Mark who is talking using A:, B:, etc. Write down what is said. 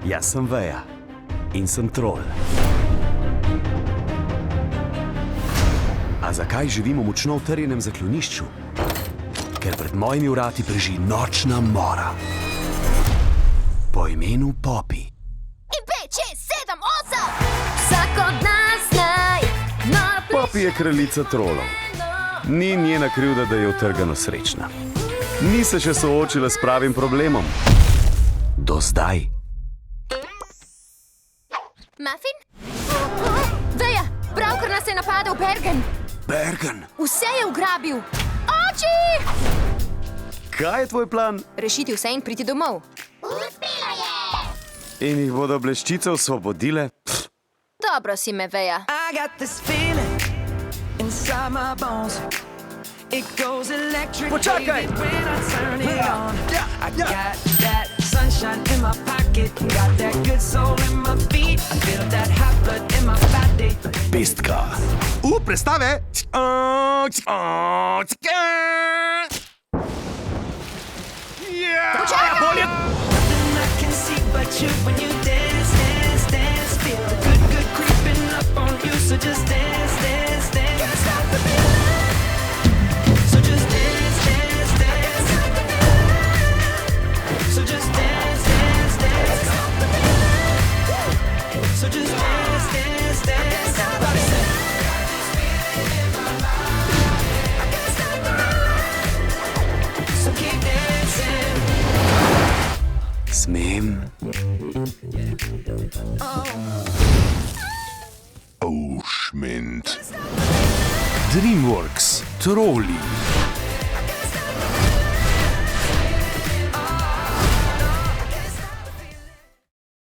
A: Jaz sem Veja in sem trol. A zakaj živim v močno utrjenem zaklonišču? Ker pred mojimi vrati preži nočna mora. Po imenu Poppy.
B: In 5, 6, 7, 8! Vsak od nas naj
A: Poppy je kraljica trolov. Ni njena krivda, da je utrgano srečna. Ni se še soočila s pravim problemom. Do zdaj.
B: Muffin? Veja, pravkar nas je napadel Bergen.
A: Bergen,
B: Vse je ugrabil. Oči!
A: kaj je tvoj plan?
B: Rešiti vse in priti domov.
A: In jih bodo bleščice osvobodile?
B: Dobro si me, Veja.
C: I got this feeling inside my bones. It goes electric
A: Počakaj!
C: baby, when I turn it on. I got that sunshine in my pocket, got that good soul in my feet. I feel that hot blood in my body.
A: Pestka. Predstave!
C: Nothing I can see but you when you dance, dance, dance. Feel the good, good creeping up on you, so just dance, dance, dance. Can't stop the feeling. So just dance, dance, dance. So just dance, dance, dance. So just dance, dance, dance. Everybody say. So keep dancing.
A: Smem?
D: Oh, Schmind.
A: DreamWorks, troli.